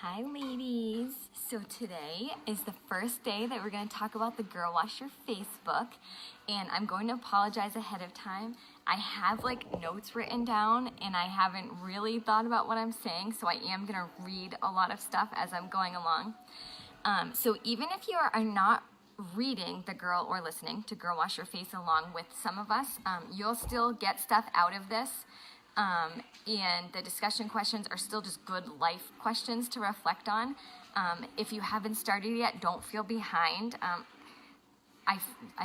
Hi ladies! So today is the first day that we're going to talk about the Girl Wash Your Face book, and I'm going to apologize ahead of time. I have notes written down and I haven't really thought about what I'm saying, so I am going to read a lot of stuff as I'm going along. So even if you are not reading the girl or listening to Girl Wash Your Face along with some of us, you'll still get stuff out of this. And the discussion questions are still just good life questions to reflect on. If you haven't started yet, don't feel behind. I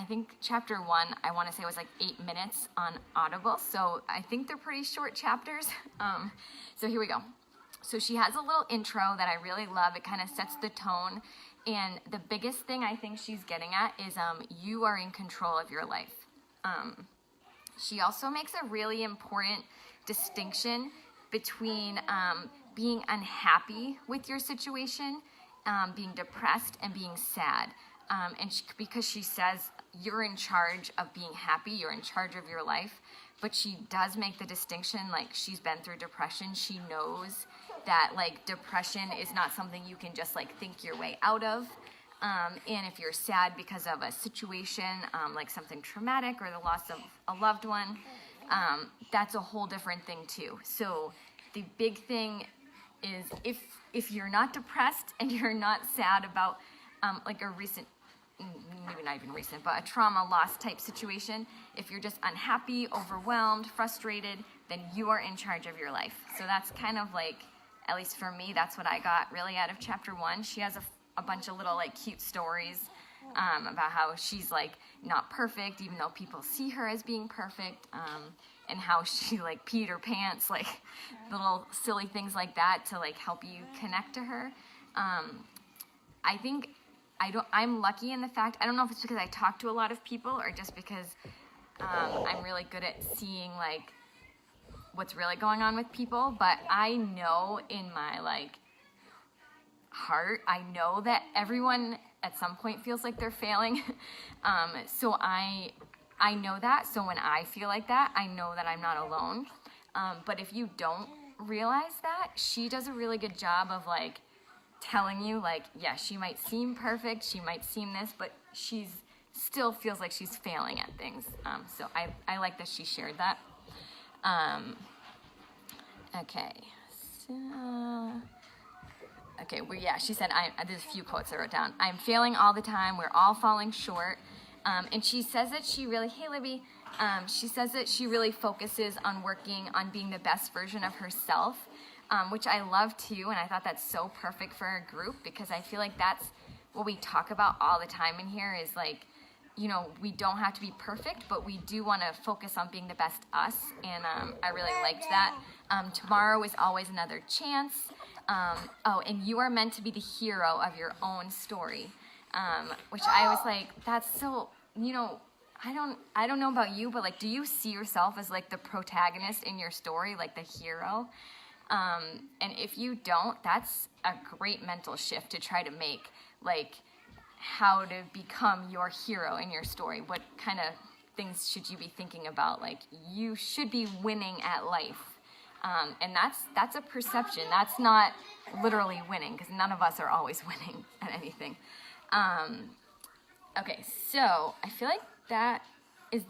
think chapter 1, I want to say was 8 minutes on Audible, so I think they're pretty short chapters. So here we go. So she has a little intro that I really love. It kind of sets the tone, and the biggest thing I think she's getting at is you are in control of your life. She also makes a really important distinction between being unhappy with your situation, being depressed, and being sad. Because she says you're in charge of being happy, you're in charge of your life, but she does make the distinction, she's been through depression. She knows that depression is not something you can just think your way out of. And if you're sad because of a situation, like something traumatic or the loss of a loved one, that's a whole different thing too. So the big thing is if you're not depressed and you're not sad about a recent, maybe not even recent, but a trauma loss type situation, if you're just unhappy, overwhelmed, frustrated, then you are in charge of your life. So that's kind of at least for me, that's what I got really out of chapter 1. She has a bunch of little cute stories about how she's not perfect, even though people see her as being perfect, and how she peed her pants, little silly things like that to help you connect to her. I think I'm lucky in the fact, I don't know if it's because I talk to a lot of people or just because I'm really good at seeing what's really going on with people, but I know in my heart, I know that everyone at some point feels like they're failing. So I know that. So when I feel like that, I know that I'm not alone. But if you don't realize that, she does a really good job of telling you yeah, she might seem perfect, she might seem this, but she's still feels like she's failing at things. So I like that she shared that. Okay. So... Okay, well, yeah, she said, there's a few quotes I wrote down. I'm failing all the time. We're all falling short. And she says that she really, hey, Libby, she says that she really focuses on working on being the best version of herself, which I love too. And I thought that's so perfect for our group because I feel like that's what we talk about all the time in here is we don't have to be perfect, but we do want to focus on being the best us. And I really liked that. Tomorrow is always another chance. And you are meant to be the hero of your own story, which I was that's so, I don't know about you, but do you see yourself as the protagonist in your story, the hero? And if you don't, that's a great mental shift to try to make, how to become your hero in your story. What kind of things should you be thinking about? You should be winning at life. And that's a perception. That's not literally winning because none of us are always winning at anything. Okay, so I feel like that is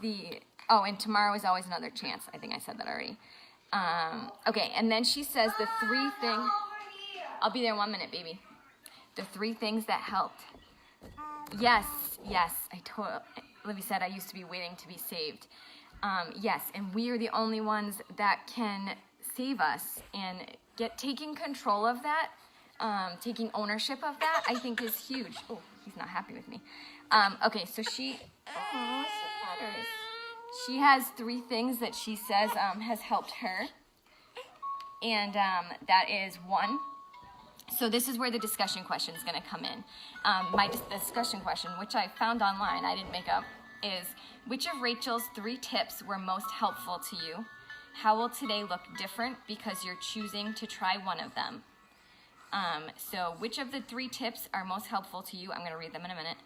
and tomorrow is always another chance. I think I said that already. Okay, and then she says the 3 things. I'll be there 1 minute, baby. The 3 things that helped. Yes, Libby said I used to be waiting to be saved. Yes, and we are the only ones that can save us, and taking control of that, taking ownership of that, I think is huge. Oh, he's not happy with me. Okay, so she matters. She has 3 things that she says has helped her, and that is 1. So this is where the discussion question is going to come in. My discussion question, which I found online, I didn't make up, is which of Rachel's 3 tips were most helpful to you? How will today look different because you're choosing to try one of them? So which of the 3 tips are most helpful to you? I'm going to read them in a minute.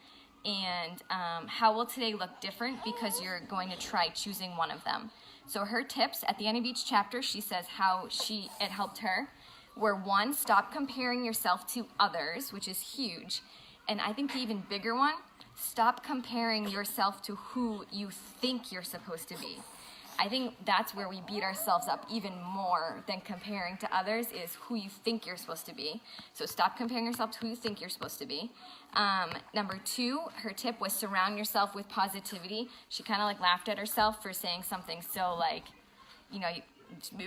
And how will today look different because you're going to try choosing one of them? So her tips, at the end of each chapter, she says how it helped her. were one, stop comparing yourself to others, which is huge. And I think the even bigger one, stop comparing yourself to who you think you're supposed to be. I think that's where we beat ourselves up even more than comparing to others, is who you think you're supposed to be. So stop comparing yourself to who you think you're supposed to be. Number 2, her tip was surround yourself with positivity. She kind of like laughed at herself for saying something so like, you know, it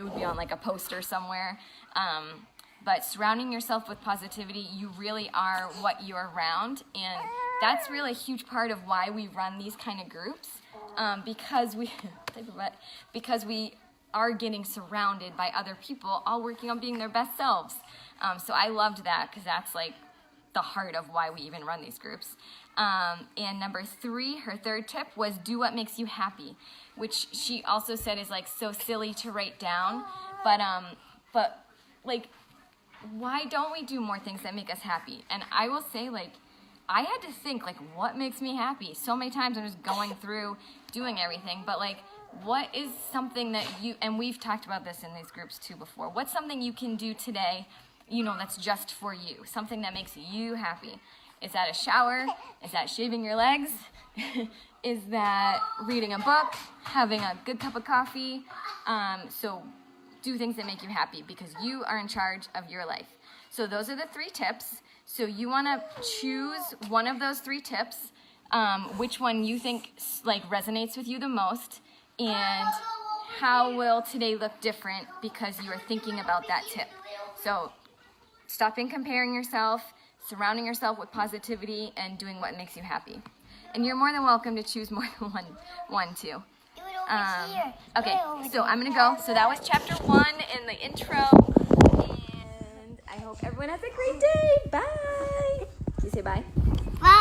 would be on like a poster somewhere. But surrounding yourself with positivity, you really are what you're around. And that's really a huge part of why we run these kind of groups. Because we are getting surrounded by other people all working on being their best selves. So I loved that, because that's like the heart of why we even run these groups. And number 3, her third tip was do what makes you happy, which she also said is like so silly to write down, but like, why don't we do more things that make us happy? And I will say, like, I had to think, like, what makes me happy? So many times I'm just going through doing everything, but like, what is something that you, and we've talked about this in these groups too before, what's something you can do today, you know, that's just for you, something that makes you happy? Is that a shower? Is that shaving your legs? Is that reading a book, having a good cup of coffee? So do things that make you happy, because you are in charge of your life. So those are the 3 tips. So you want to choose one of those 3 tips, which one you think like resonates with you the most, and how will today look different because you are thinking about that tip. So stopping comparing yourself, surrounding yourself with positivity, and doing what makes you happy. And you're more than welcome to choose more than one too. Okay, so I'm gonna go. So that was chapter 1 in the intro, and I hope everyone has a great day. Bye. Can you say bye? Bye.